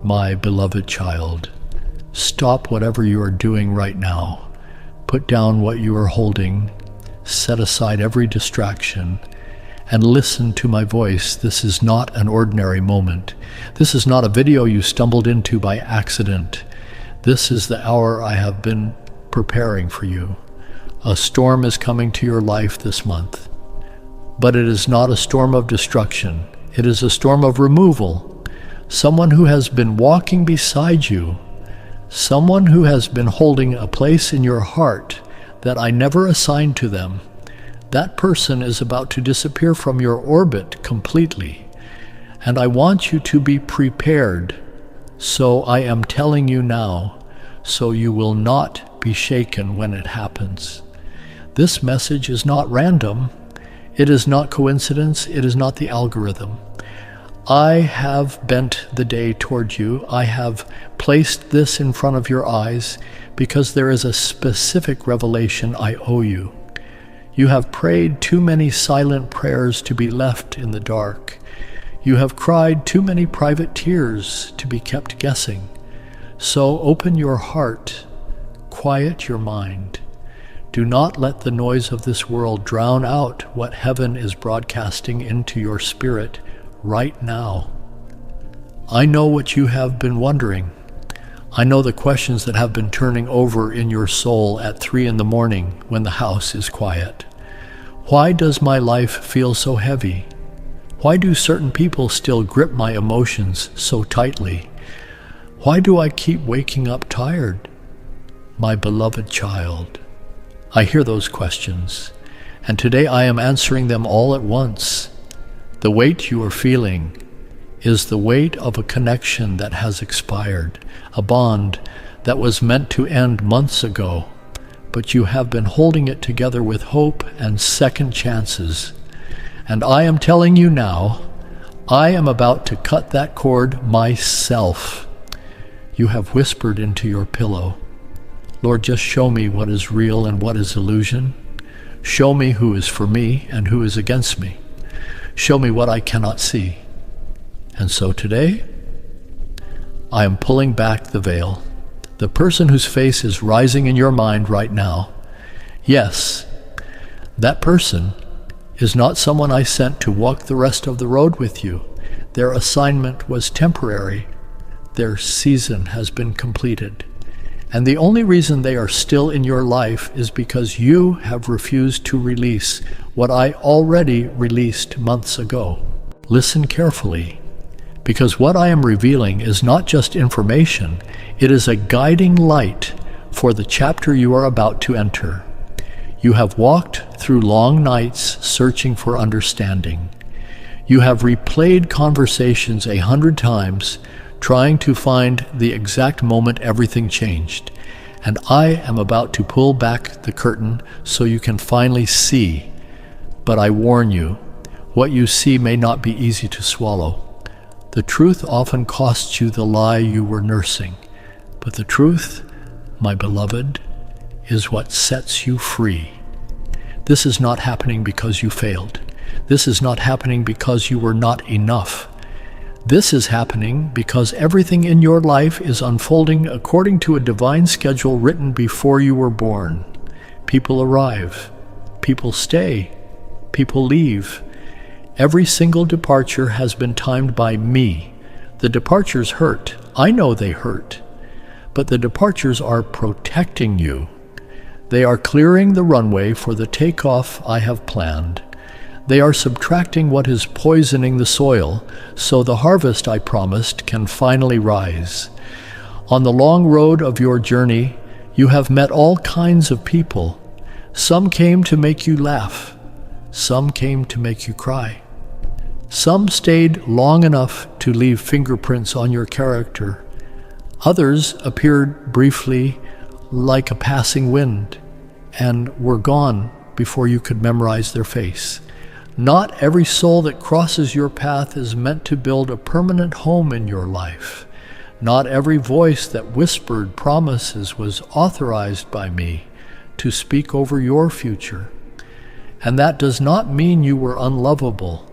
My beloved child, stop whatever you are doing right now. Put down what you are holding, set aside every distraction, and listen to my voice. This is not an ordinary moment. This is not a video you stumbled into by accident. This is the hour I have been preparing for you. A storm is coming to your life this month, but it is not a storm of destruction. It is a storm of removal. Someone who has been walking beside you, someone who has been holding a place in your heart that I never assigned to them, that person is about to disappear from your orbit completely. And I want you to be prepared. So I am telling you now, so you will not be shaken when it happens. This message is not random. It is not coincidence. It is not the algorithm. I have bent the day toward you. I have placed this in front of your eyes because there is a specific revelation I owe you. You have prayed too many silent prayers to be left in the dark. You have cried too many private tears to be kept guessing. So open your heart, quiet your mind. Do not let the noise of this world drown out what heaven is broadcasting into your spirit right now. I know what you have been wondering. I know the questions that have been turning over in your soul at 3 a.m. when the house is quiet. Why does my life feel so heavy? Why do certain people still grip my emotions so tightly? Why do I keep waking up tired? My beloved child, I hear those questions, and today I am answering them all at once. The weight you are feeling is the weight of a connection that has expired, a bond that was meant to end months ago, but you have been holding it together with hope and second chances. And I am telling you now, I am about to cut that cord myself. You have whispered into your pillow, Lord, just show me what is real and what is illusion. Show me who is for me and who is against me. Show me what I cannot see. And so today, I am pulling back the veil. The person whose face is rising in your mind right now, yes, that person is not someone I sent to walk the rest of the road with you. Their assignment was temporary. Their season has been completed. And the only reason they are still in your life is because you have refused to release what I already released months ago. Listen carefully, because what I am revealing is not just information, it is a guiding light for the chapter you are about to enter. You have walked through long nights searching for understanding. You have replayed conversations 100 times, trying to find the exact moment everything changed. And I am about to pull back the curtain so you can finally see. But I warn you, what you see may not be easy to swallow. The truth often costs you the lie you were nursing. But the truth, my beloved, is what sets you free. This is not happening because you failed. This is not happening because you were not enough. This is happening because everything in your life is unfolding according to a divine schedule written before you were born. People arrive, people stay, people leave. Every single departure has been timed by me. The departures hurt. I know they hurt. But the departures are protecting you. They are clearing the runway for the takeoff I have planned. They are subtracting what is poisoning the soil, so the harvest I promised can finally rise. On the long road of your journey, you have met all kinds of people. Some came to make you laugh. Some came to make you cry. Some stayed long enough to leave fingerprints on your character. Others appeared briefly like a passing wind and were gone before you could memorize their face. Not every soul that crosses your path is meant to build a permanent home in your life. Not every voice that whispered promises was authorized by me to speak over your future. And that does not mean you were unlovable.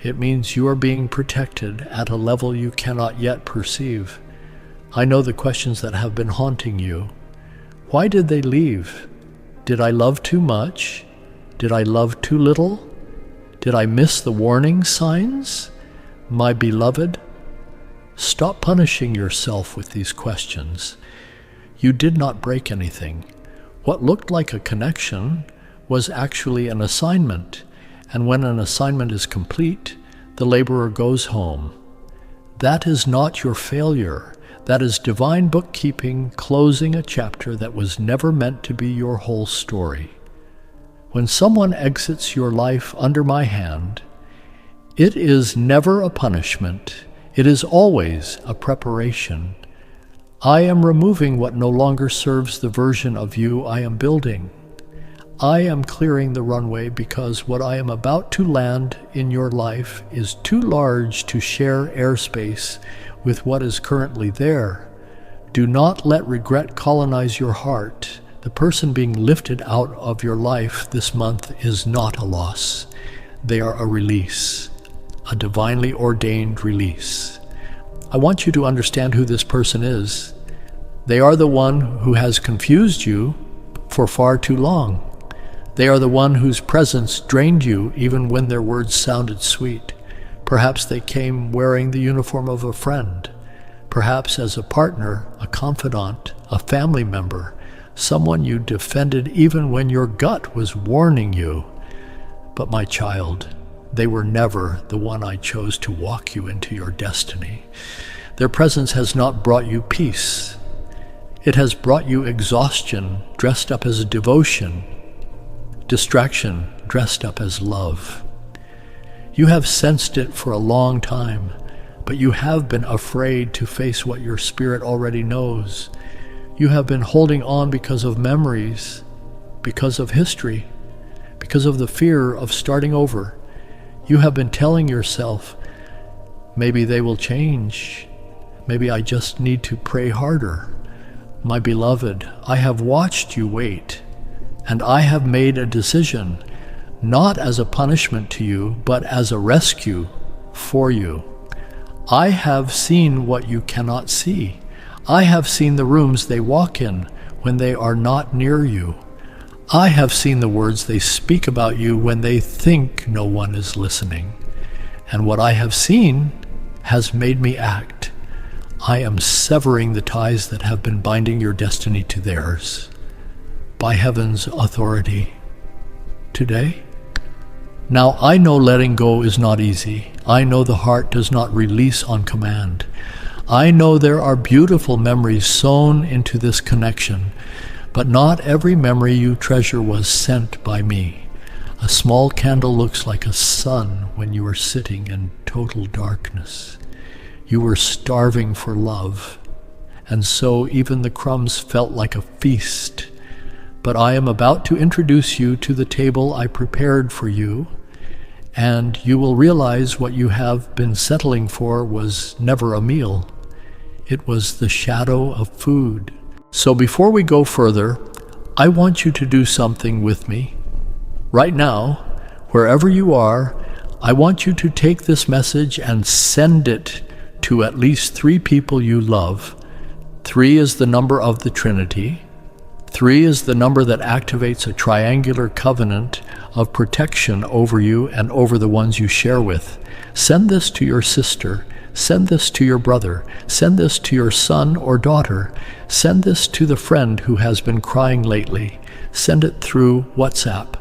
It means you are being protected at a level you cannot yet perceive. I know the questions that have been haunting you. Why did they leave? Did I love too much? Did I love too little? Did I miss the warning signs? My beloved, stop punishing yourself with these questions. You did not break anything. What looked like a connection was actually an assignment, and when an assignment is complete, the laborer goes home. That is not your failure. That is divine bookkeeping closing a chapter that was never meant to be your whole story. When someone exits your life under my hand, it is never a punishment. It is always a preparation. I am removing what no longer serves the version of you I am building. I am clearing the runway because what I am about to land in your life is too large to share airspace with what is currently there. Do not let regret colonize your heart. The person being lifted out of your life this month is not a loss. They are a release, a divinely ordained release. I want you to understand who this person is. They are the one who has confused you for far too long. They are the one whose presence drained you even when their words sounded sweet. Perhaps they came wearing the uniform of a friend, perhaps as a partner, a confidant, a family member, someone you defended even when your gut was warning you. But my child, they were never the one I chose to walk you into your destiny. Their presence has not brought you peace. It has brought you exhaustion dressed up as devotion, distraction dressed up as love. You have sensed it for a long time, but you have been afraid to face what your spirit already knows. You have been holding on because of memories, because of history, because of the fear of starting over. You have been telling yourself, maybe they will change. Maybe I just need to pray harder. My beloved, I have watched you wait, and I have made a decision, not as a punishment to you, but as a rescue for you. I have seen what you cannot see. I have seen the rooms they walk in when they are not near you. I have seen the words they speak about you when they think no one is listening. And what I have seen has made me act. I am severing the ties that have been binding your destiny to theirs. By heaven's authority. Today? Now I know letting go is not easy. I know the heart does not release on command. I know there are beautiful memories sewn into this connection, but not every memory you treasure was sent by me. A small candle looks like a sun when you are sitting in total darkness. You were starving for love, and so even the crumbs felt like a feast. But I am about to introduce you to the table I prepared for you, and you will realize what you have been settling for was never a meal. It was the shadow of food. So before we go further, I want you to do something with me. Right now, wherever you are, I want you to take this message and send it to at least 3 people you love. 3 is the number of the Trinity. 3 is the number that activates a triangular covenant of protection over you and over the ones you share with. Send this to your sister. Send this to your brother. Send this to your son or daughter. Send this to the friend who has been crying lately. Send it through WhatsApp,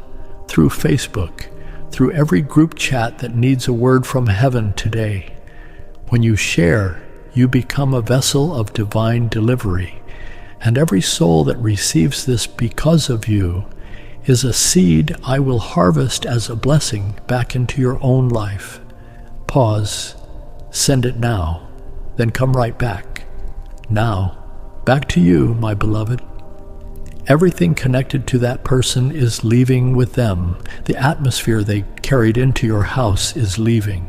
through Facebook, through every group chat that needs a word from heaven today. When you share, you become a vessel of divine delivery, and every soul that receives this because of you is a seed I will harvest as a blessing back into your own life. Pause. Send it now, then come right back. Now, back to you, my beloved. Everything connected to that person is leaving with them. The atmosphere they carried into your house is leaving.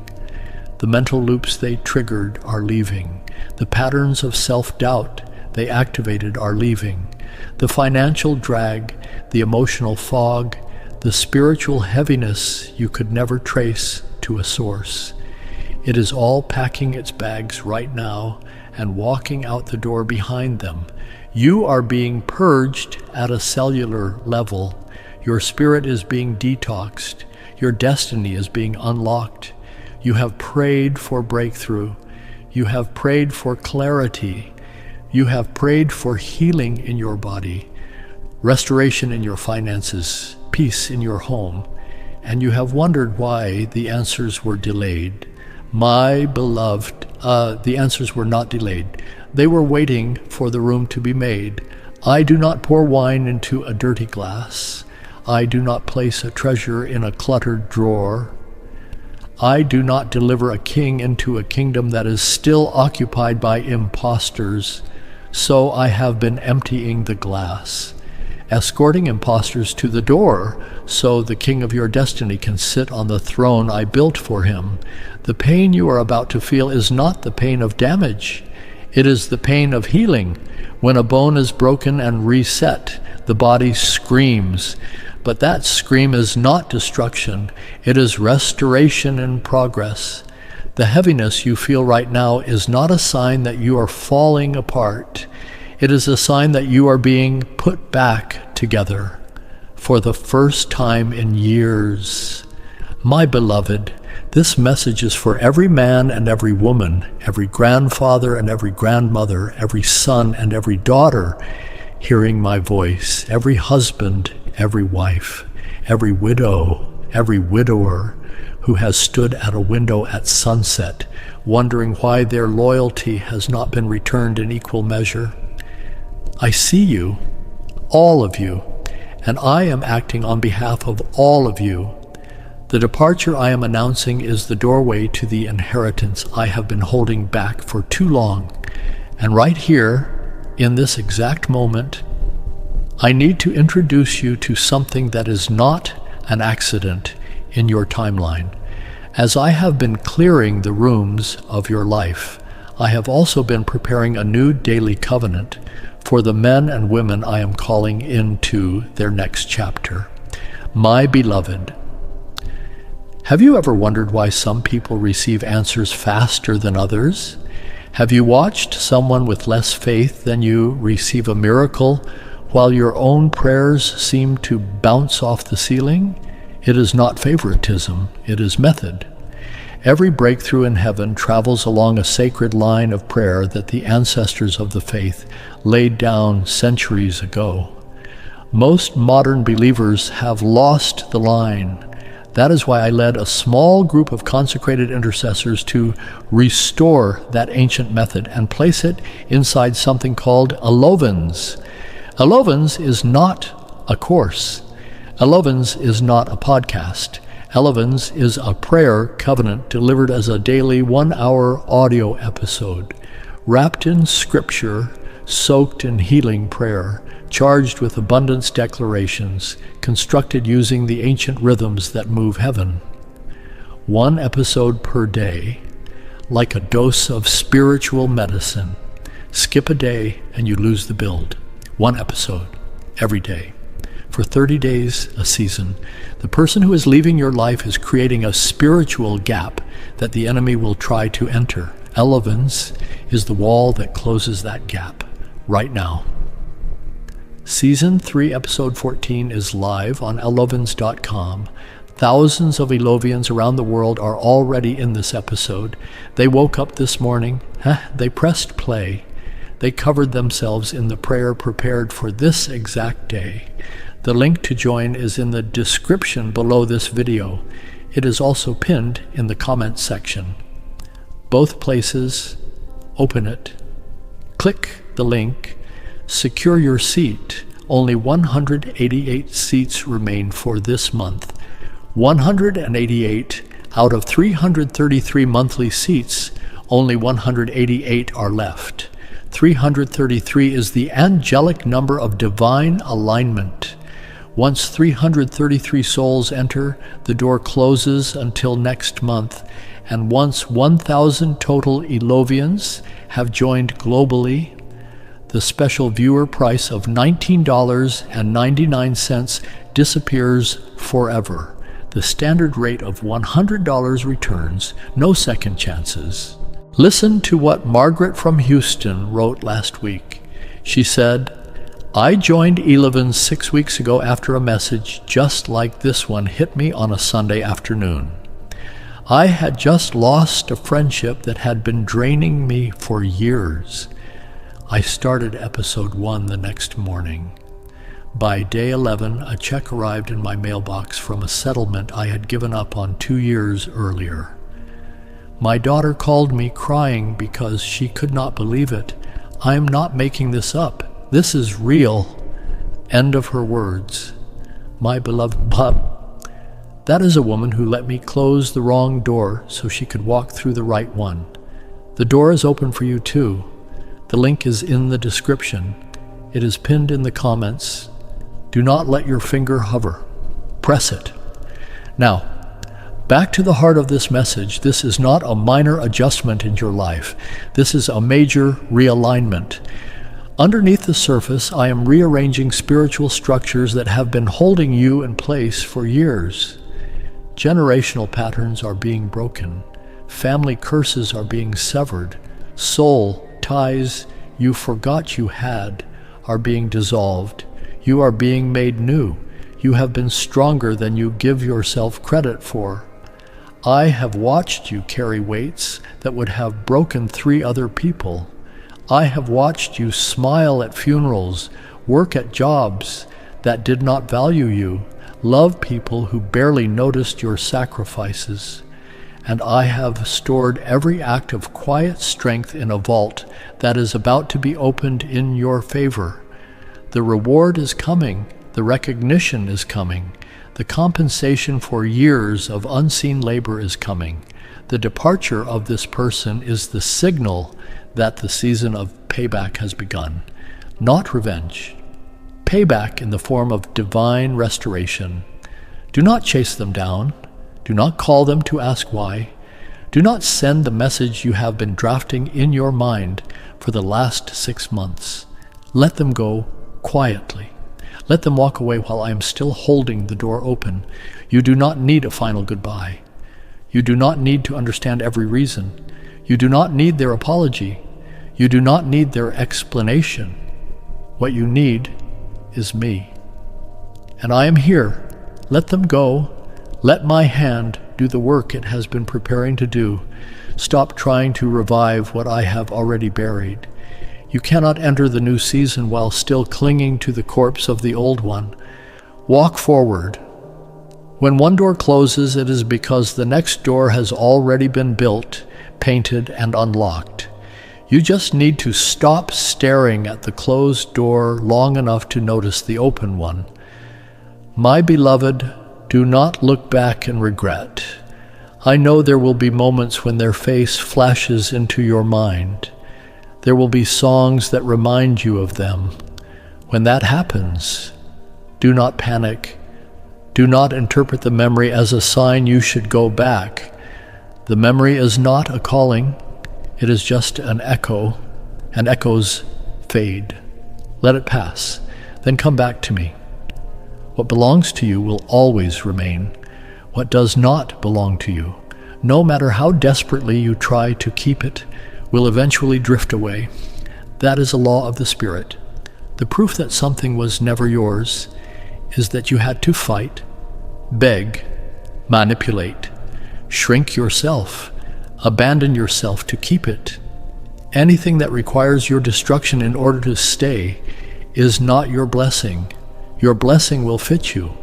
The mental loops they triggered are leaving. The patterns of self-doubt they activated are leaving. The financial drag, the emotional fog, the spiritual heaviness you could never trace to to a source. It is all packing its bags right now and walking out the door behind them. You are being purged at a cellular level. Your spirit is being detoxed. Your destiny is being unlocked. You have prayed for breakthrough. You have prayed for clarity. You have prayed for healing in your body, restoration in your finances, peace in your home, and you have wondered why the answers were delayed. My beloved, the answers were not delayed. They were waiting for the room to be made. I do not pour wine into a dirty glass. I do not place a treasure in a cluttered drawer. I do not deliver a king into a kingdom that is still occupied by impostors. So I have been emptying the glass, escorting impostors to the door, so the king of your destiny can sit on the throne I built for him. The pain you are about to feel is not the pain of damage. It is the pain of healing. When a bone is broken and reset, the body screams. But that scream is not destruction. It is restoration in progress. The heaviness you feel right now is not a sign that you are falling apart. It is a sign that you are being put back together for the first time in years. My beloved, this message is for every man and every woman, every grandfather and every grandmother, every son and every daughter hearing my voice, every husband, every wife, every widow, every widower who has stood at a window at sunset, wondering why their loyalty has not been returned in equal measure. I see you, all of you, and I am acting on behalf of all of you. The departure I am announcing is the doorway to the inheritance I have been holding back for too long. And right here, in this exact moment, I need to introduce you to something that is not an accident in your timeline. As I have been clearing the rooms of your life, I have also been preparing a new daily covenant for the men and women I am calling into their next chapter. My beloved, have you ever wondered why some people receive answers faster than others? Have you watched someone with less faith than you receive a miracle while your own prayers seem to bounce off the ceiling? It is not favoritism, it is method. Every breakthrough in heaven travels along a sacred line of prayer that the ancestors of the faith laid down centuries ago. Most modern believers have lost the line. That is why I led a small group of consecrated intercessors to restore that ancient method and place it inside something called Elovens. Elovens is not a course. Elovens is not a podcast. Elovens is a prayer covenant delivered as a daily 1-hour audio episode, wrapped in scripture, soaked in healing prayer, charged with abundance declarations, constructed using the ancient rhythms that move heaven. 1 episode per day, like a dose of spiritual medicine. Skip a day and you lose the build. 1 episode every day. For 30 days a season, the person who is leaving your life is creating a spiritual gap that the enemy will try to enter. Elovens is the wall that closes that gap right now. Season 3, Episode 14 is live on elovens.com. Thousands of Elovians around the world are already in this episode. They woke up this morning. They pressed play. They covered themselves in the prayer prepared for this exact day. The link to join is in the description below this video. It is also pinned in the comments section. Both places, open it. Click the link. Secure your seat. Only 188 seats remain for this month. 188 out of 333 monthly seats, only 188 are left. 333 is the angelic number of divine alignment. Once 333 souls enter, the door closes until next month, and once 1,000 total Elovians have joined globally, the special viewer price of $19.99 disappears forever. The standard rate of $100 returns, no second chances. Listen to what Margaret from Houston wrote last week. She said, I joined Elevens 6 weeks ago after a message just like this one hit me on a Sunday afternoon. I had just lost a friendship that had been draining me for years. I started episode 1 the next morning. By day 11, a check arrived in my mailbox from a settlement I had given up on 2 years earlier. My daughter called me crying because she could not believe it. I am not making this up. This is real. End of her words. My beloved bub. That is a woman who let me close the wrong door so she could walk through the right one. The door is open for you too. The link is in the description. It is pinned in the comments. Do not let your finger hover. Press it. Now, back to the heart of this message. This is not a minor adjustment in your life. This is a major realignment. Underneath the surface, I am rearranging spiritual structures that have been holding you in place for years. Generational patterns are being broken. Family curses are being severed. Soul ties you forgot you had are being dissolved. You are being made new. You have been stronger than you give yourself credit for. I have watched you carry weights that would have broken 3 other people. I have watched you smile at funerals, work at jobs that did not value you, love people who barely noticed your sacrifices. And I have stored every act of quiet strength in a vault that is about to be opened in your favor. The reward is coming. The recognition is coming. The compensation for years of unseen labor is coming. The departure of this person is the signal that the season of payback has begun. Not revenge. Payback in the form of divine restoration. Do not chase them down. Do not call them to ask why. Do not send the message you have been drafting in your mind for the last 6 months. Let them go quietly. Let them walk away while I am still holding the door open. You do not need a final goodbye. You do not need to understand every reason. You do not need their apology. You do not need their explanation. What you need is me. And I am here. Let them go. Let my hand do the work it has been preparing to do. Stop trying to revive what I have already buried. You cannot enter the new season while still clinging to the corpse of the old one. Walk forward. When one door closes, it is because the next door has already been built, painted, and unlocked. You just need to stop staring at the closed door long enough to notice the open one. My beloved, do not look back in regret. I know there will be moments when their face flashes into your mind. There will be songs that remind you of them. When that happens, do not panic. Do not interpret the memory as a sign you should go back. The memory is not a calling. It is just an echo, and echoes fade. Let it pass, then come back to me. What belongs to you will always remain. What does not belong to you, no matter how desperately you try to keep it, will eventually drift away. That is a law of the Spirit. The proof that something was never yours is that you had to fight, beg, manipulate, shrink yourself, abandon yourself to keep it. Anything that requires your destruction in order to stay is not your blessing. Your blessing will fit you.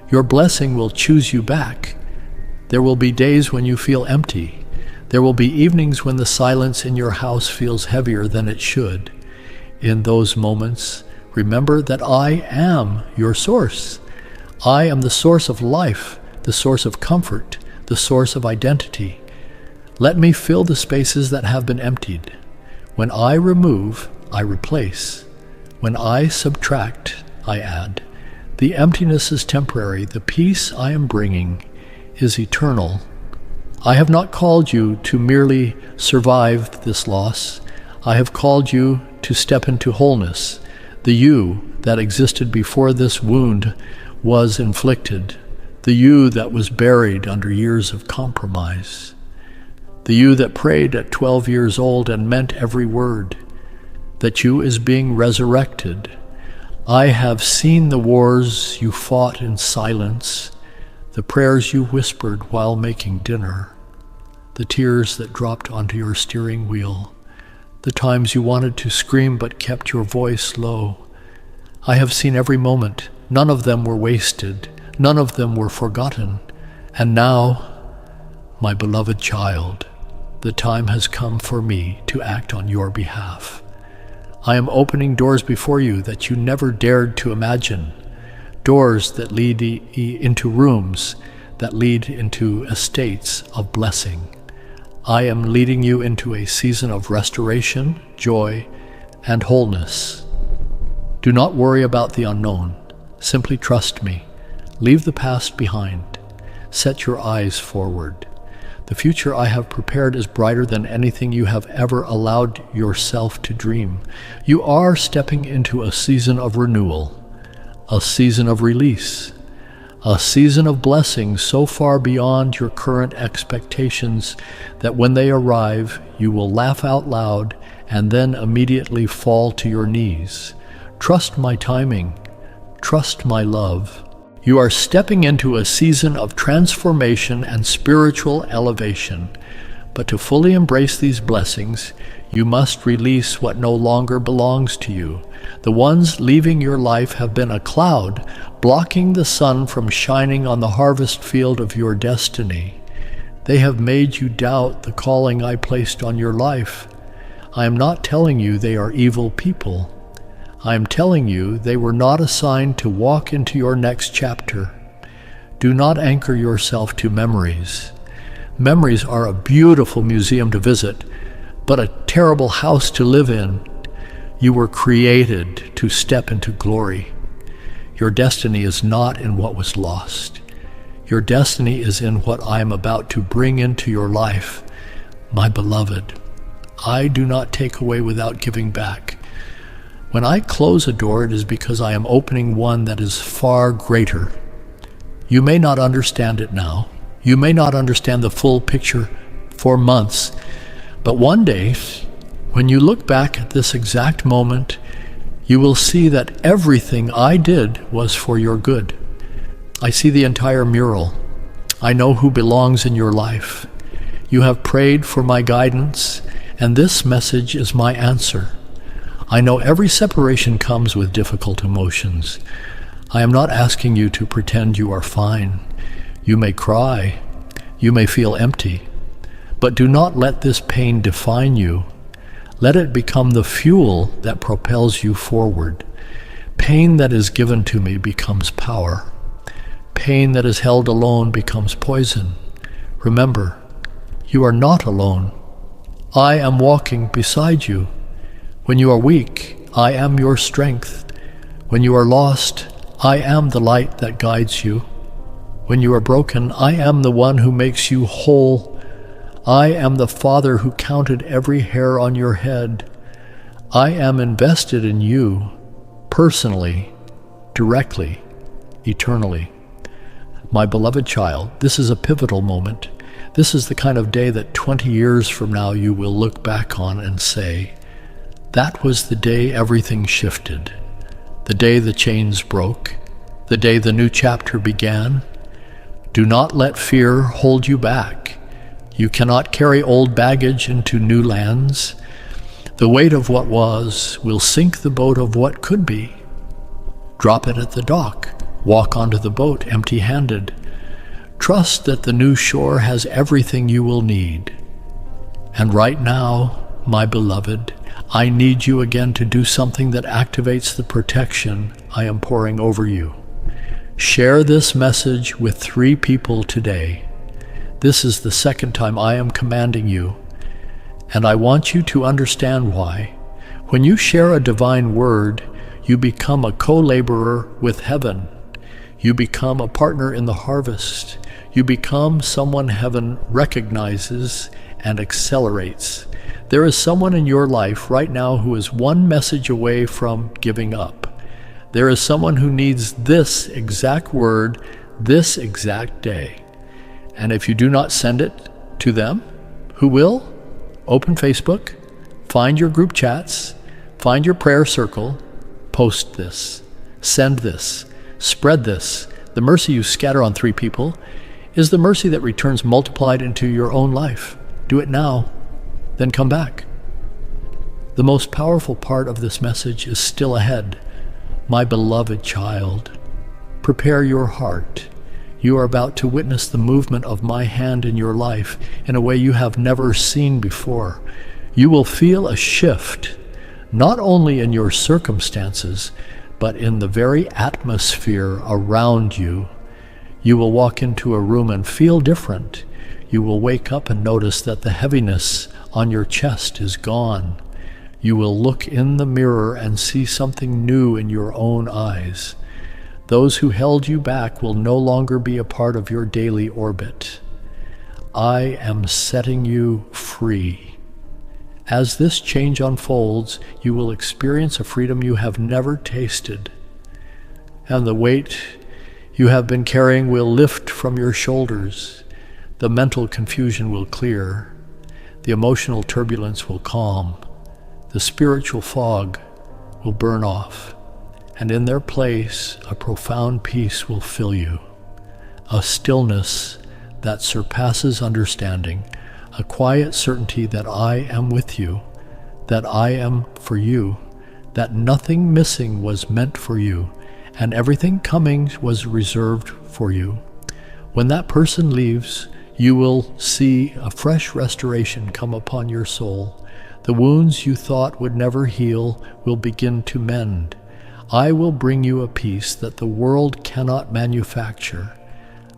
Your blessing will choose you back. There will be days when you feel empty. There will be evenings when the silence in your house feels heavier than it should. In those moments, remember that I am your source. I am the source of life, the source of comfort, the source of identity. Let me fill the spaces that have been emptied. When I remove, I replace. When I subtract, I add. The emptiness is temporary. The peace I am bringing is eternal. I have not called you to merely survive this loss. I have called you to step into wholeness. The you that existed before this wound was inflicted. The the you that was buried under years of compromise, the you that prayed at 12 years old and meant every word. That you is being resurrected. I have seen the wars you fought in silence, the prayers you whispered while making dinner, the tears that dropped onto your steering wheel, the times you wanted to scream but kept your voice low. I have seen every moment. None of them were wasted. None of them were forgotten. And now, my beloved child, the time has come for me to act on your behalf. I am opening doors before you that you never dared to imagine, doors that lead into rooms, that lead into estates of blessing. I am leading you into a season of restoration, joy, and wholeness. Do not worry about the unknown. Simply trust me. Leave the past behind. Set your eyes forward. The future I have prepared is brighter than anything you have ever allowed yourself to dream. You are stepping into a season of renewal, a season of release, a season of blessings so far beyond your current expectations that when they arrive, you will laugh out loud and then immediately fall to your knees. Trust my timing. Trust my love. You are stepping into a season of transformation and spiritual elevation. But to fully embrace these blessings, you must release what no longer belongs to you. The ones leaving your life have been a cloud, blocking the sun from shining on the harvest field of your destiny. They have made you doubt the calling I placed on your life. I am not telling you they are evil people. I am telling you they were not assigned to walk into your next chapter. Do not anchor yourself to memories. Memories are a beautiful museum to visit, but a terrible house to live in. You were created to step into glory. Your destiny is not in what was lost. Your destiny is in what I am about to bring into your life. My beloved, I do not take away without giving back. When I close a door, it is because I am opening one that is far greater. You may not understand it now. You may not understand the full picture for months. But one day, when you look back at this exact moment, you will see that everything I did was for your good. I see the entire mural. I know who belongs in your life. You have prayed for my guidance, and this message is my answer. I know every separation comes with difficult emotions. I am not asking you to pretend you are fine. You may cry. You may feel empty. But do not let this pain define you. Let it become the fuel that propels you forward. Pain that is given to me becomes power. Pain that is held alone becomes poison. Remember, you are not alone. I am walking beside you. When you are weak, I am your strength. When you are lost, I am the light that guides you. When you are broken, I am the one who makes you whole. I am the Father who counted every hair on your head. I am invested in you, personally, directly, eternally. My beloved child, this is a pivotal moment. This is the kind of day that 20 years from now you will look back on and say, that was the day everything shifted, the day the chains broke, the day the new chapter began. Do not let fear hold you back. You cannot carry old baggage into new lands. The weight of what was will sink the boat of what could be. Drop it at the dock. Walk onto the boat empty-handed. Trust that the new shore has everything you will need. And right now, my beloved, I need you again to do something that activates the protection I am pouring over you. Share this message with 3 people today. This is the second time I am commanding you, and I want you to understand why. When you share a divine word, you become a co-laborer with heaven. You become a partner in the harvest. You become someone heaven recognizes and accelerates. There is someone in your life right now who is one message away from giving up. There is someone who needs this exact word this exact day. And if you do not send it to them, who will? Open Facebook, find your group chats, find your prayer circle, post this, send this, spread this. The mercy you scatter on 3 people is the mercy that returns multiplied into your own life. Do it now, then come back. The most powerful part of this message is still ahead. My beloved child, prepare your heart. You are about to witness the movement of my hand in your life in a way you have never seen before. You will feel a shift, not only in your circumstances, but in the very atmosphere around you. You will walk into a room and feel different. You will wake up and notice that the heaviness on your chest is gone. You will look in the mirror and see something new in your own eyes. Those who held you back will no longer be a part of your daily orbit. I am setting you free. As this change unfolds, you will experience a freedom you have never tasted. And the weight you have been carrying will lift from your shoulders. The mental confusion will clear. The emotional turbulence will calm. The spiritual fog will burn off. And in their place, a profound peace will fill you, a stillness that surpasses understanding, a quiet certainty that I am with you, that I am for you, that nothing missing was meant for you, and everything coming was reserved for you. When that person leaves, you will see a fresh restoration come upon your soul. The wounds you thought would never heal will begin to mend. I will bring you a peace that the world cannot manufacture,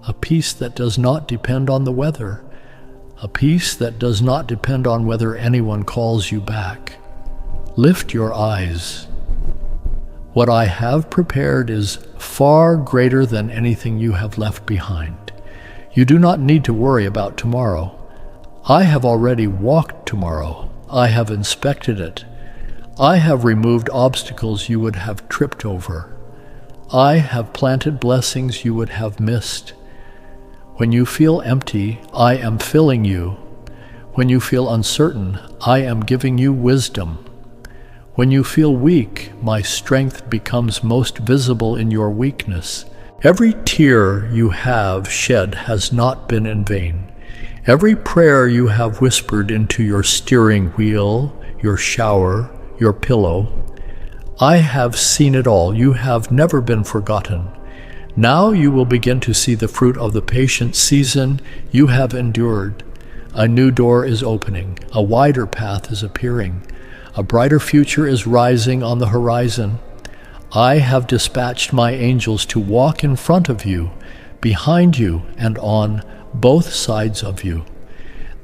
a peace that does not depend on the weather, a peace that does not depend on whether anyone calls you back. Lift your eyes. What I have prepared is far greater than anything you have left behind. You do not need to worry about tomorrow. I have already walked tomorrow. I have inspected it. I have removed obstacles you would have tripped over. I have planted blessings you would have missed. When you feel empty, I am filling you. When you feel uncertain, I am giving you wisdom. When you feel weak, my strength becomes most visible in your weakness. Every tear you have shed has not been in vain. Every prayer you have whispered into your steering wheel, your shower, your pillow, I have seen it all. You have never been forgotten. Now you will begin to see the fruit of the patient season you have endured. A new door is opening. A wider path is appearing. A brighter future is rising on the horizon. I have dispatched my angels to walk in front of you, behind you, and on both sides of you.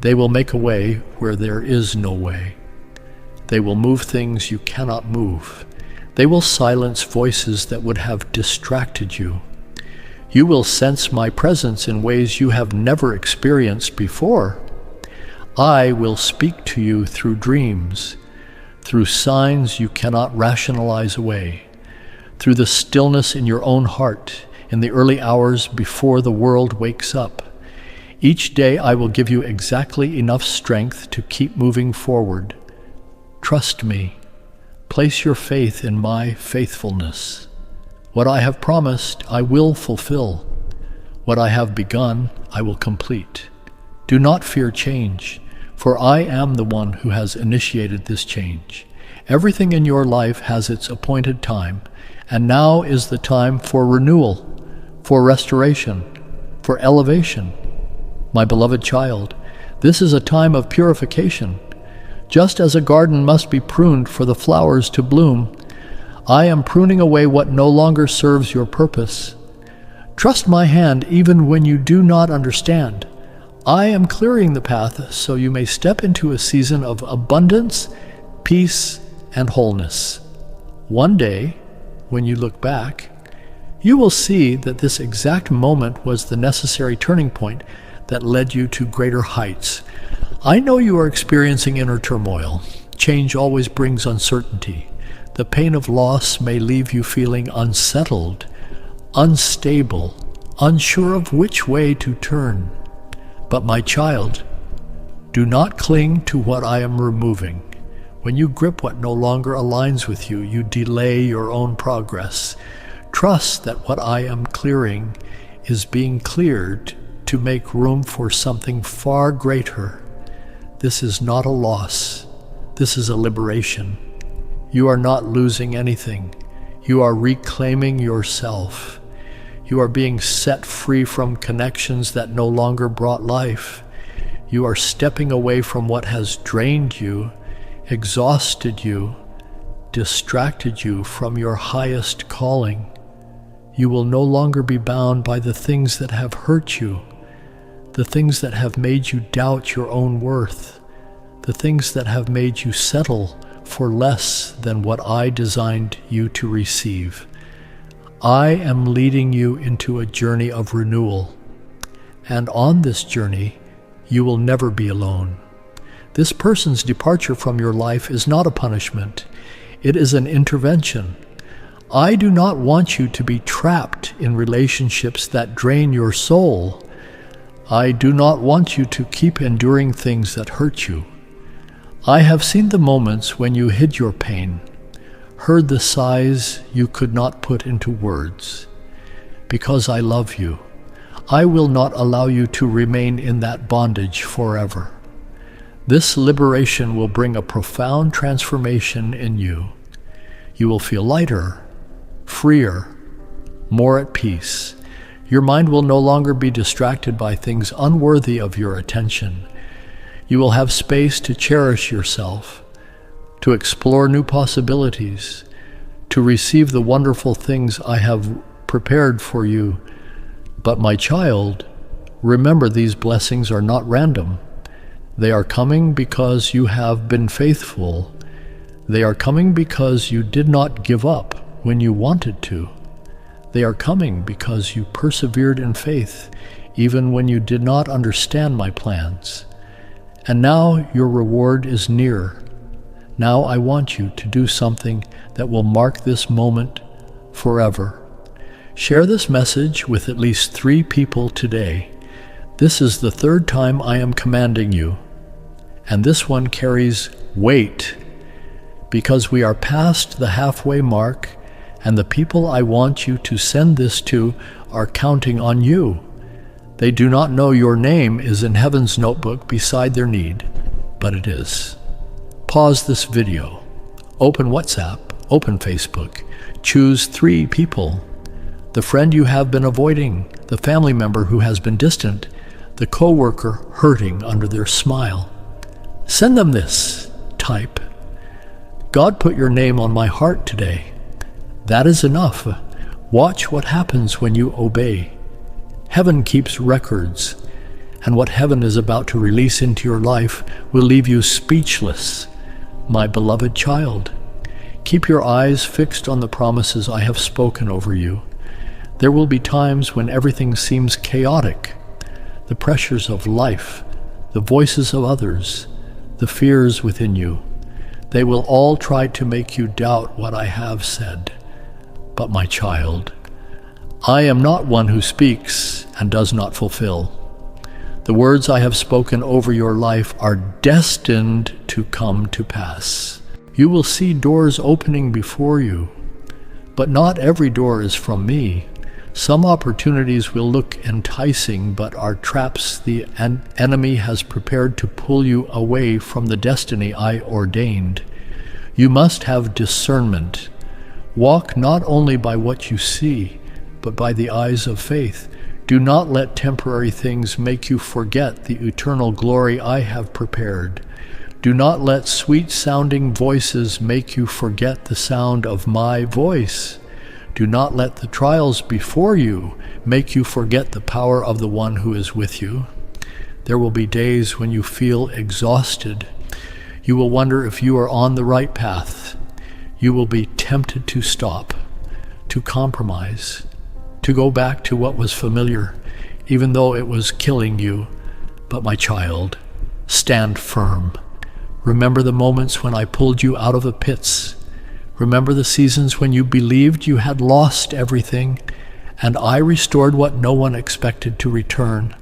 They will make a way where there is no way. They will move things you cannot move. They will silence voices that would have distracted you. You will sense my presence in ways you have never experienced before. I will speak to you through dreams, through signs you cannot rationalize away, through the stillness in your own heart, in the early hours before the world wakes up. Each day I will give you exactly enough strength to keep moving forward. Trust me. Place your faith in my faithfulness. What I have promised, I will fulfill. What I have begun, I will complete. Do not fear change, for I am the one who has initiated this change. Everything in your life has its appointed time, and now is the time for renewal, for restoration, for elevation. My beloved child, this is a time of purification. Just as a garden must be pruned for the flowers to bloom, I am pruning away what no longer serves your purpose. Trust my hand even when you do not understand. I am clearing the path so you may step into a season of abundance, peace, and wholeness. One day, when you look back, you will see that this exact moment was the necessary turning point that led you to greater heights. I know you are experiencing inner turmoil. Change always brings uncertainty. The pain of loss may leave you feeling unsettled, unstable, unsure of which way to turn. But my child, do not cling to what I am removing. When you grip what no longer aligns with you, you delay your own progress. Trust that what I am clearing is being cleared to make room for something far greater. This is not a loss. This is a liberation. You are not losing anything. You are reclaiming yourself. You are being set free from connections that no longer brought life. You are stepping away from what has drained you, exhausted you, distracted you from your highest calling. You will no longer be bound by the things that have hurt you, the things that have made you doubt your own worth, the things that have made you settle for less than what I designed you to receive. I am leading you into a journey of renewal, and on this journey, you will never be alone. This person's departure from your life is not a punishment. It is an intervention. I do not want you to be trapped in relationships that drain your soul. I do not want you to keep enduring things that hurt you. I have seen the moments when you hid your pain, heard the sighs you could not put into words. Because I love you, I will not allow you to remain in that bondage forever. This liberation will bring a profound transformation in you. You will feel lighter, freer, more at peace. Your mind will no longer be distracted by things unworthy of your attention. You will have space to cherish yourself, to explore new possibilities, to receive the wonderful things I have prepared for you. But my child, remember these blessings are not random. They are coming because you have been faithful. They are coming because you did not give up when you wanted to. They are coming because you persevered in faith, even when you did not understand my plans. And now your reward is near. Now I want you to do something that will mark this moment forever. Share this message with at least 3 people today. This is the 3rd time I am commanding you, and this one carries weight because we are past the halfway mark, and the people I want you to send this to are counting on you. They do not know your name is in heaven's notebook beside their need, but it is. Pause this video. Open WhatsApp, open Facebook. Choose 3 people. The friend you have been avoiding, the family member who has been distant, the coworker hurting under their smile. Send them this. Type, God put your name on my heart today. That is enough. Watch what happens when you obey. Heaven keeps records, and what heaven is about to release into your life will leave you speechless. My beloved child, keep your eyes fixed on the promises I have spoken over you. There will be times when everything seems chaotic. The pressures of life, the voices of others, the fears within you, they will all try to make you doubt what I have said. But my child, I am not one who speaks and does not fulfill. The words I have spoken over your life are destined to come to pass. You will see doors opening before you, but not every door is from me. Some opportunities will look enticing, but are traps the enemy has prepared to pull you away from the destiny I ordained. You must have discernment. Walk not only by what you see, but by the eyes of faith. Do not let temporary things make you forget the eternal glory I have prepared. Do not let sweet-sounding voices make you forget the sound of my voice. Do not let the trials before you make you forget the power of the one who is with you. There will be days when you feel exhausted. You will wonder if you are on the right path. You will be tempted to stop, to compromise, to go back to what was familiar, even though it was killing you. But my child, stand firm. Remember the moments when I pulled you out of the pits. Remember the seasons when you believed you had lost everything and I restored what no one expected to return.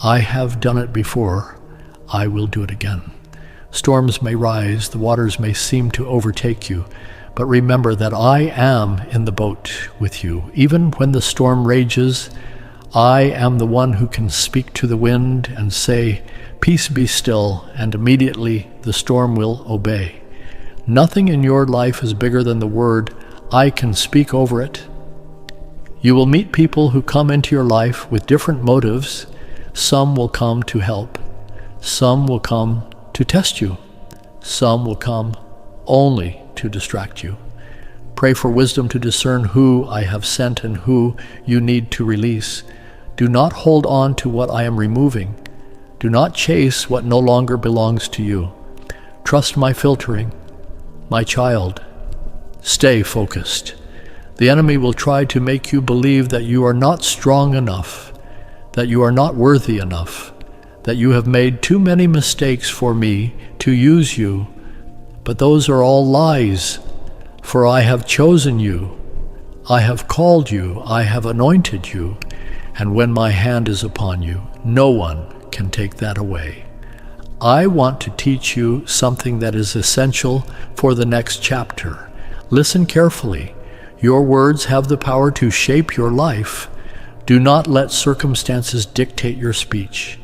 I have done it before. I will do it again. Storms may rise, the waters may seem to overtake you, but remember that I am in the boat with you. Even when the storm rages, I am the one who can speak to the wind and say, "Peace, be still," and immediately the storm will obey. Nothing in your life is bigger than the word. I can speak over it. You will meet people who come into your life with different motives. Some will come to help. Some will come to test you. Some will come only to distract you. Pray for wisdom to discern who I have sent and who you need to release. Do not hold on to what I am removing. Do not chase what no longer belongs to you. Trust my filtering. My child, stay focused. The enemy will try to make you believe that you are not strong enough, that you are not worthy enough, that you have made too many mistakes for me to use you. But those are all lies, for I have chosen you. I have called you. I have anointed you. And when my hand is upon you, no one can take that away. I want to teach you something that is essential for the next chapter. Listen carefully. Your words have the power to shape your life. Do not let circumstances dictate your speech.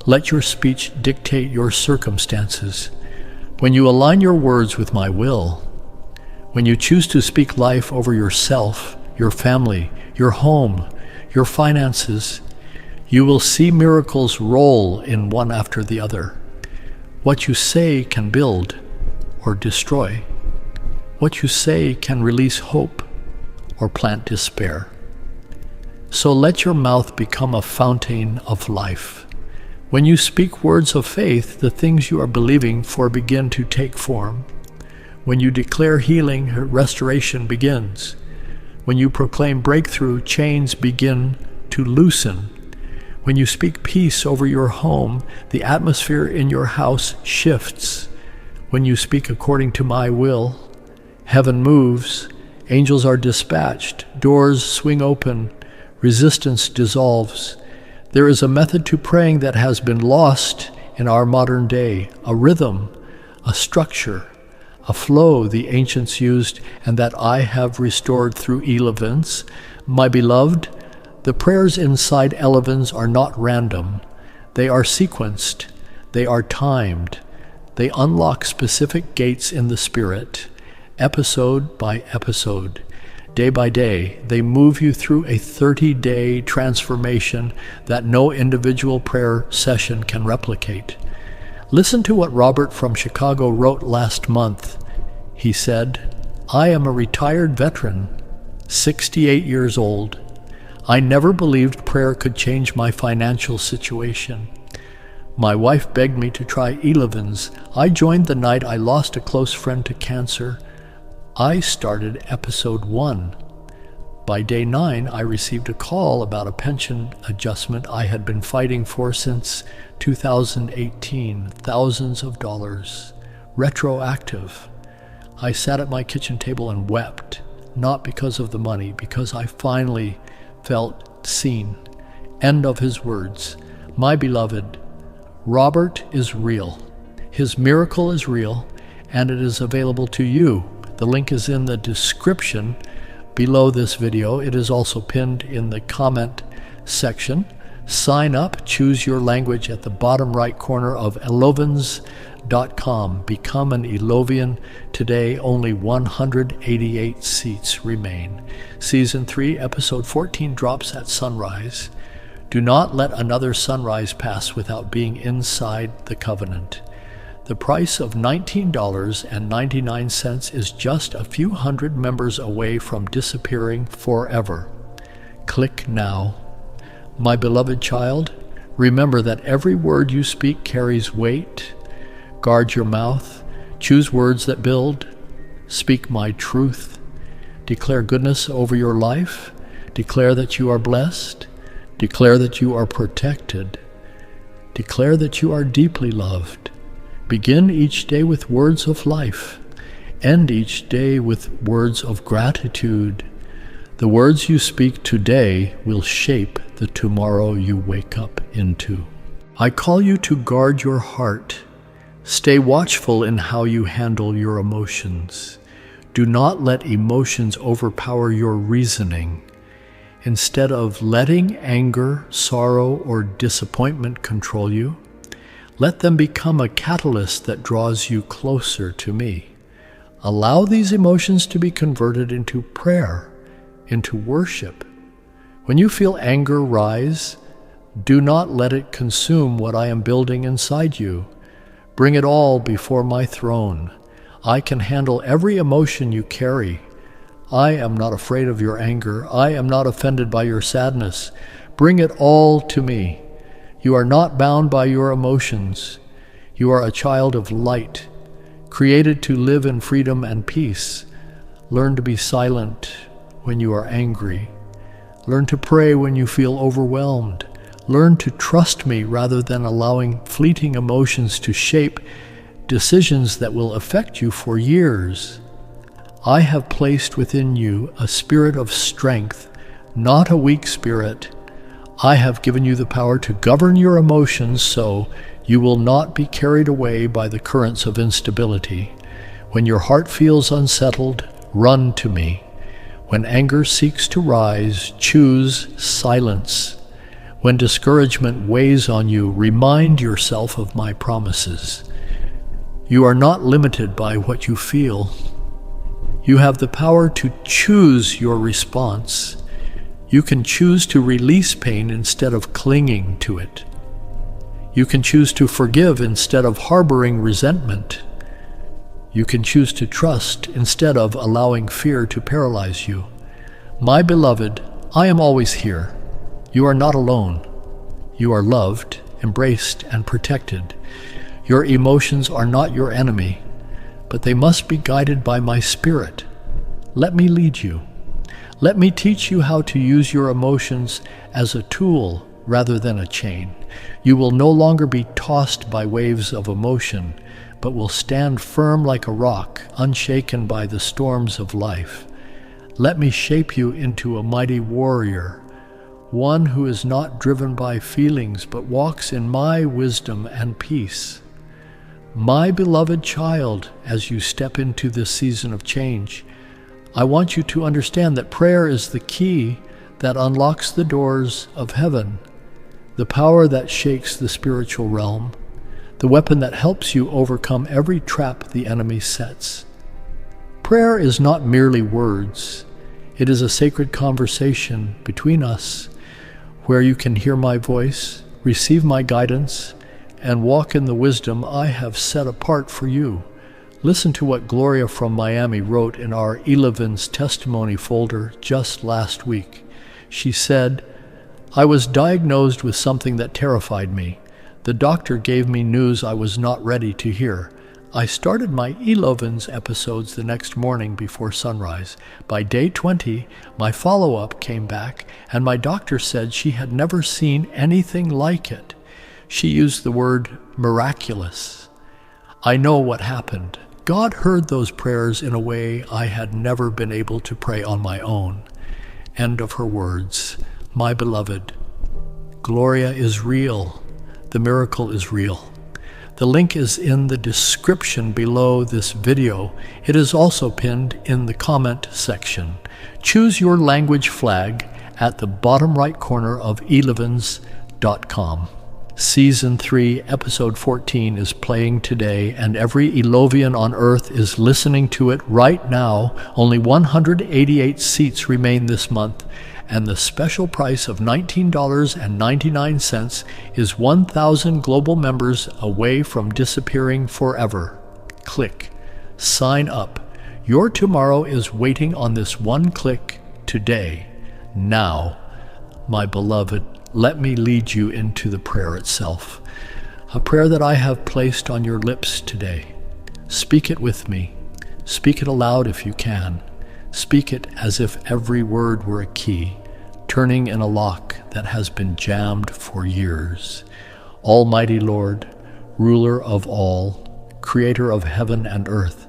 Let your speech dictate your circumstances. When you align your words with my will, when you choose to speak life over yourself, your family, your home, your finances, you will see miracles roll in one after the other. What you say can build or destroy. What you say can release hope or plant despair. So let your mouth become a fountain of life. When you speak words of faith, the things you are believing for begin to take form. When you declare healing, restoration begins. When you proclaim breakthrough, chains begin to loosen. When you speak peace over your home, the atmosphere in your house shifts. When you speak according to my will, heaven moves, angels are dispatched, doors swing open, resistance dissolves. There is a method to praying that has been lost in our modern day, a rhythm, a structure, a flow the ancients used and that I have restored through Elevens. My beloved, the prayers inside Elevens are not random. They are sequenced. They are timed. They unlock specific gates in the spirit, episode by episode. Day by day, they move you through a 30-day transformation that no individual prayer session can replicate. Listen to what Robert from Chicago wrote last month. He said, "I am a retired veteran, 68 years old. I never believed prayer could change my financial situation. My wife begged me to try Elevens. I joined the night I lost a close friend to cancer. I started episode 1. By day 9, I received a call about a pension adjustment I had been fighting for since 2018, thousands of dollars, retroactive. I sat at my kitchen table and wept, not because of the money, because I finally felt seen." End of his words. My beloved, Robert is real. His miracle is real, and it is available to you. The link is in the description below this video. It is also pinned in the comment section. Sign up, choose your language at the bottom right corner of Elevens.com. Become an Elovian today. Only 188 seats remain. Season 3, Episode 14 drops at sunrise. Do not let another sunrise pass without being inside the covenant. The price of $19.99 is just a few hundred members away from disappearing forever. Click now. My beloved child, remember that every word you speak carries weight. Guard your mouth. Choose words that build. Speak my truth. Declare goodness over your life. Declare that you are blessed. Declare that you are protected. Declare that you are deeply loved. Begin each day with words of life. End each day with words of gratitude. The words you speak today will shape the tomorrow you wake up into. I call you to guard your heart. Stay watchful in how you handle your emotions. Do not let emotions overpower your reasoning. Instead of letting anger, sorrow, or disappointment control you, let them become a catalyst that draws you closer to me. Allow these emotions to be converted into prayer, into worship. When you feel anger rise, do not let it consume what I am building inside you. Bring it all before my throne. I can handle every emotion you carry. I am not afraid of your anger. I am not offended by your sadness. Bring it all to me. You are not bound by your emotions. You are a child of light, created to live in freedom and peace. Learn to be silent when you are angry. Learn to pray when you feel overwhelmed. Learn to trust me rather than allowing fleeting emotions to shape decisions that will affect you for years. I have placed within you a spirit of strength, not a weak spirit. I have given you the power to govern your emotions so you will not be carried away by the currents of instability. When your heart feels unsettled, run to me. When anger seeks to rise, choose silence. When discouragement weighs on you, remind yourself of my promises. You are not limited by what you feel. You have the power to choose your response. You can choose to release pain instead of clinging to it. You can choose to forgive instead of harboring resentment. You can choose to trust instead of allowing fear to paralyze you. My beloved, I am always here. You are not alone. You are loved, embraced, and protected. Your emotions are not your enemy, but they must be guided by my spirit. Let me lead you. Let me teach you how to use your emotions as a tool rather than a chain. You will no longer be tossed by waves of emotion, but will stand firm like a rock, unshaken by the storms of life. Let me shape you into a mighty warrior, one who is not driven by feelings, but walks in my wisdom and peace. My beloved child, as you step into this season of change, I want you to understand that prayer is the key that unlocks the doors of heaven, the power that shakes the spiritual realm, the weapon that helps you overcome every trap the enemy sets. Prayer is not merely words. It is a sacred conversation between us where you can hear my voice, receive my guidance, and walk in the wisdom I have set apart for you. Listen to what Gloria from Miami wrote in our Elevens testimony folder just last week. She said, "I was diagnosed with something that terrified me. The doctor gave me news I was not ready to hear. I started my Elevens episodes the next morning before sunrise. By day 20, my follow-up came back, and my doctor said she had never seen anything like it. She used the word miraculous. I know what happened. God heard those prayers in a way I had never been able to pray on my own." End of her words. My beloved, Gloria is real. The miracle is real. The link is in the description below this video. It is also pinned in the comment section. Choose your language flag at the bottom right corner of elevens.com. Season 3, Episode 14 is playing today, and every Elovian on earth is listening to it right now. Only 188 seats remain this month, and the special price of $19.99 is 1,000 global members away from disappearing forever. Click. Sign up. Your tomorrow is waiting on this one click today. Now, my beloved, let me lead you into the prayer itself, a prayer that I have placed on your lips today. Speak it with me. Speak it aloud if you can. Speak it as if every word were a key, turning in a lock that has been jammed for years. Almighty Lord, ruler of all, creator of heaven and earth,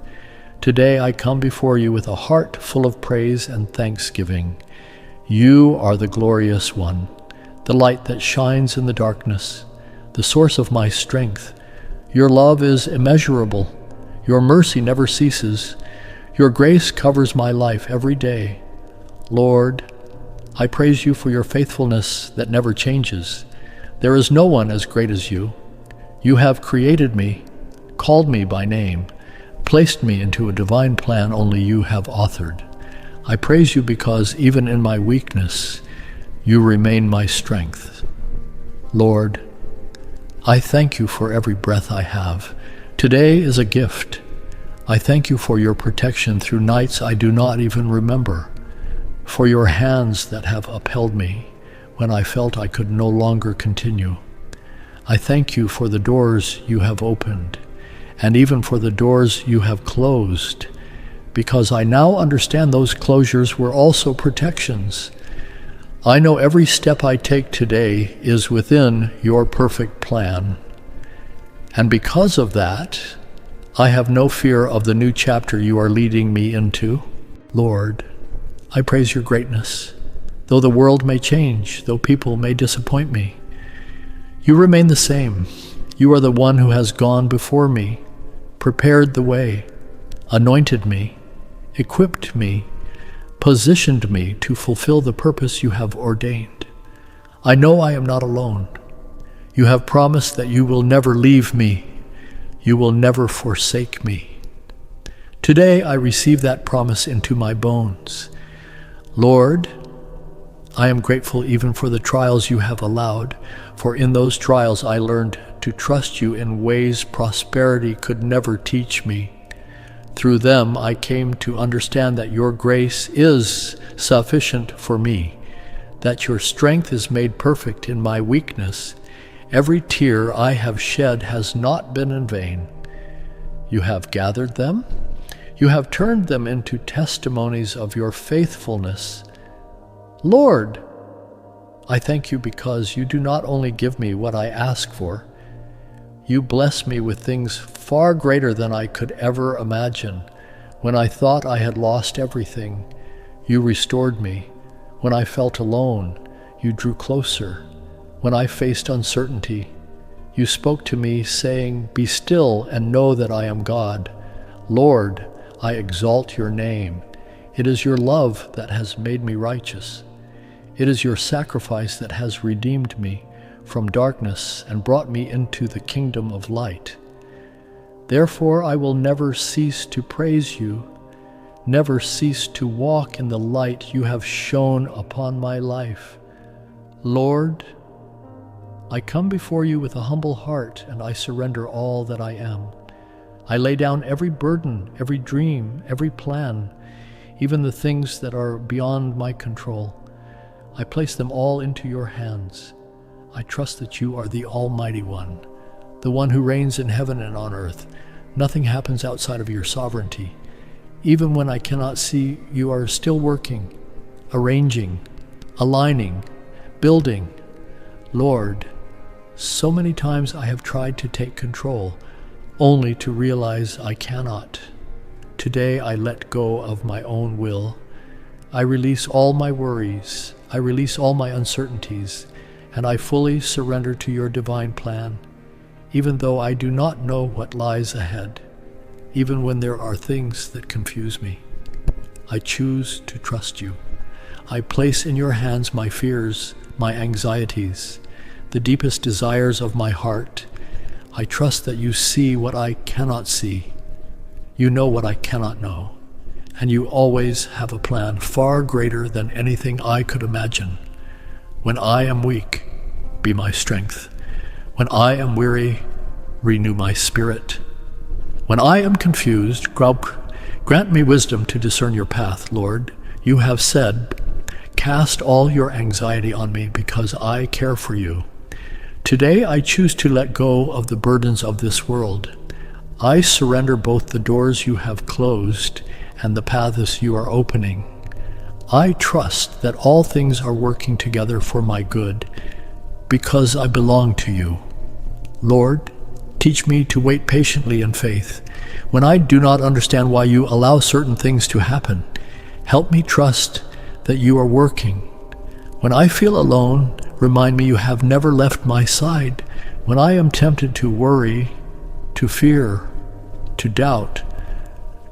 Today I come before you with a heart full of praise and thanksgiving. You are the glorious one, the light that shines in the darkness, the source of my strength. Your love is immeasurable. Your mercy never ceases. Your grace covers my life every day. Lord, I praise you for your faithfulness that never changes. There is no one as great as you. You have created me, called me by name, placed me into a divine plan only you have authored. I praise you because even in my weakness, you remain my strength. Lord, I thank you for every breath I have. Today is a gift. I thank you for your protection through nights I do not even remember, for your hands that have upheld me when I felt I could no longer continue. I thank you for the doors you have opened, and even for the doors you have closed, because I now understand those closures were also protections. I know every step I take today is within your perfect plan. And because of that, I have no fear of the new chapter you are leading me into. Lord, I praise your greatness. Though the world may change, though people may disappoint me, you remain the same. You are the one who has gone before me, prepared the way, anointed me, equipped me, positioned me to fulfill the purpose you have ordained. I know I am not alone. You have promised that you will never leave me. You will never forsake me. Today I receive that promise into my bones. Lord, I am grateful even for the trials you have allowed, for in those trials I learned to trust you in ways prosperity could never teach me. Through them, I came to understand that your grace is sufficient for me, that your strength is made perfect in my weakness. Every tear I have shed has not been in vain. You have gathered them. You have turned them into testimonies of your faithfulness. Lord, I thank you because you do not only give me what I ask for, you bless me with things far greater than I could ever imagine. When I thought I had lost everything, you restored me. When I felt alone, you drew closer. When I faced uncertainty, you spoke to me, saying, "Be still and know that I am God." Lord, I exalt your name. It is your love that has made me righteous. It is your sacrifice that has redeemed me from darkness and brought me into the kingdom of light. Therefore I will never cease to praise you, never cease to walk in the light you have shone upon my life. Lord, I come before you with a humble heart, and I surrender all that I am. I lay down every burden, every dream, every plan, even the things that are beyond my control. I place them all into your hands. I trust that you are the Almighty One, the one who reigns in heaven and on earth. Nothing happens outside of your sovereignty. Even when I cannot see, you are still working, arranging, aligning, building. Lord, so many times I have tried to take control, only to realize I cannot. Today I let go of my own will. I release all my worries. I release all my uncertainties, and I fully surrender to your divine plan, even though I do not know what lies ahead, even when there are things that confuse me. I choose to trust you. I place in your hands my fears, my anxieties, the deepest desires of my heart. I trust that you see what I cannot see. You know what I cannot know. And you always have a plan far greater than anything I could imagine. When I am weak, be my strength. When I am weary, renew my spirit. When I am confused, grant me wisdom to discern your path, Lord. You have said, "Cast all your anxiety on me because I care for you." Today I choose to let go of the burdens of this world. I surrender both the doors you have closed and the paths you are opening. I trust that all things are working together for my good because I belong to you. Lord, Teach me to wait patiently in faith. When I do not understand why you allow certain things to happen, help me trust that you are working. When I feel alone, remind me you have never left my side. When I am tempted to worry, to fear, to doubt,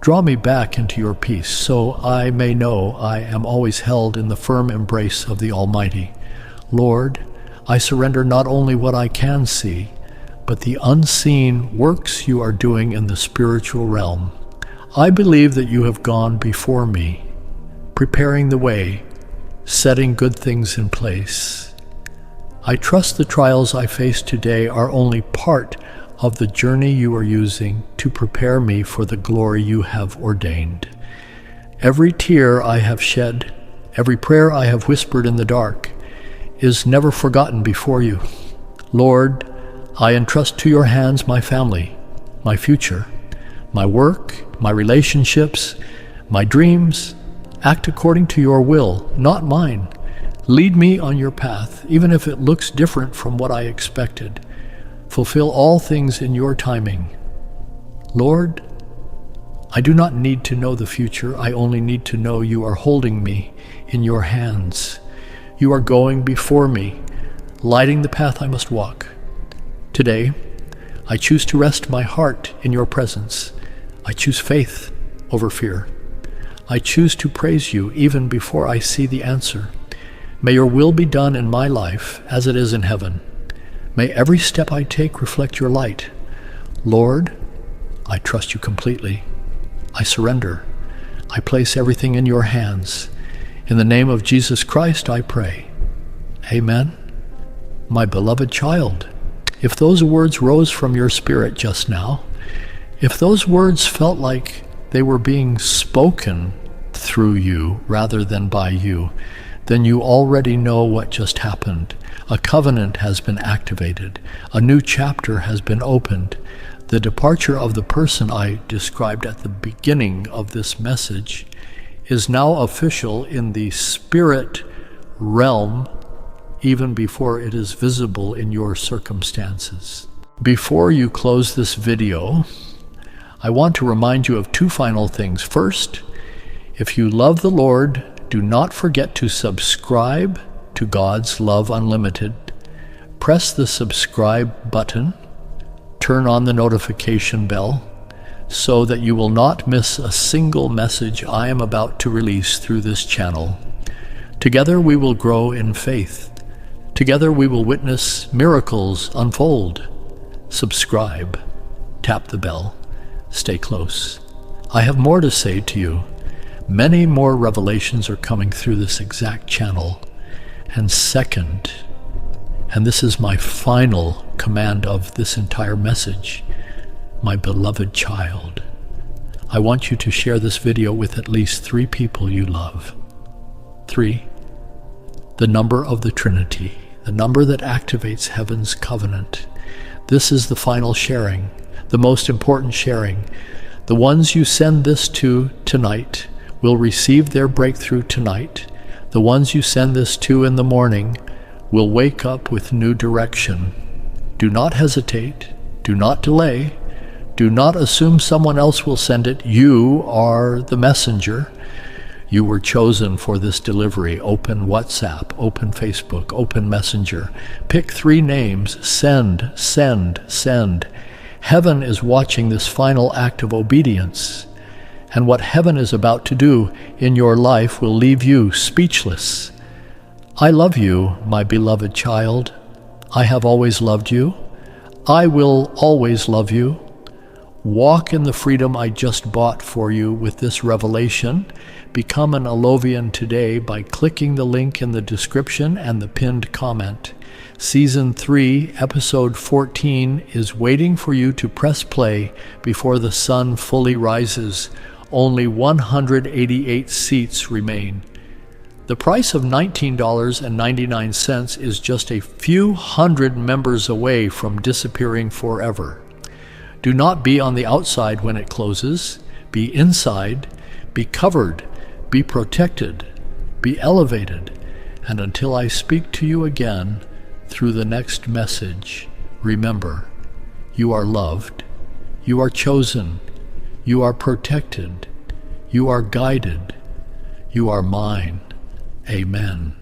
draw me back into your peace, so I may know I am always held in the firm embrace of the Almighty. Lord, I surrender not only what I can see, but the unseen works you are doing in the spiritual realm. I believe that you have gone before me, preparing the way, setting good things in place. I trust the trials I face today are only part of the journey you are using to prepare me for the glory you have ordained. Every tear I have shed, every prayer I have whispered in the dark, is never forgotten before you. Lord, I entrust to your hands my family, my future, my work, my relationships, my dreams. Act according to your will, not mine. Lead me on your path, even if it looks different from what I expected. Fulfill all things in your timing. Lord, I do not need to know the future. I only need to know you are holding me in your hands. You are going before me, lighting the path I must walk. Today, I choose to rest my heart in your presence. I choose faith over fear. I choose to praise you even before I see the answer. May your will be done in my life as it is in heaven. May every step I take reflect your light. Lord, I trust you completely. I surrender. I place everything in your hands. In the name of Jesus Christ, I pray. Amen. My beloved child, if those words rose from your spirit just now, if those words felt like they were being spoken through you rather than by you, then you already know what just happened. A covenant has been activated. A new chapter has been opened. The departure of the person I described at the beginning of this message is now official in the spirit realm, even before it is visible in your circumstances. Before you close this video, I want to remind you of two final things. First, if you love the Lord, do not forget to subscribe to God's Love Unlimited. Press the subscribe button, turn on the notification bell, so that you will not miss a single message I am about to release through this channel. Together we will grow in faith. Together we will witness miracles unfold. Subscribe, tap the bell, stay close. I have more to say to you. Many more revelations are coming through this exact channel. And second, and this is my final command of this entire message, my beloved child, I want you to share this video with at least 3 people you love. 3, the number of the Trinity, the number that activates heaven's covenant. This is the final sharing, the most important sharing. The ones you send this to tonight will receive their breakthrough tonight. The ones you send this to in the morning will wake up with new direction. Do not hesitate. Do not delay. Do not assume someone else will send it. You are the messenger. You were chosen for this delivery. Open WhatsApp, open Facebook, open Messenger. Pick 3 names. Send, send, send. Heaven is watching this final act of obedience. And what heaven is about to do in your life will leave you speechless. I love you, my beloved child. I have always loved you. I will always love you. Walk in the freedom I just bought for you with this revelation. Become an Alovian today by clicking the link in the description and the pinned comment. Season 3, Episode 14 is waiting for you to press play before the sun fully rises. Only 188 seats remain. The price of $19.99 is just a few hundred members away from disappearing forever. Do not be on the outside when it closes. Be inside. Be covered. Be protected. Be elevated. And until I speak to you again through the next message, remember, You are loved. You are chosen. You are protected. You are guided. You are mine. Amen.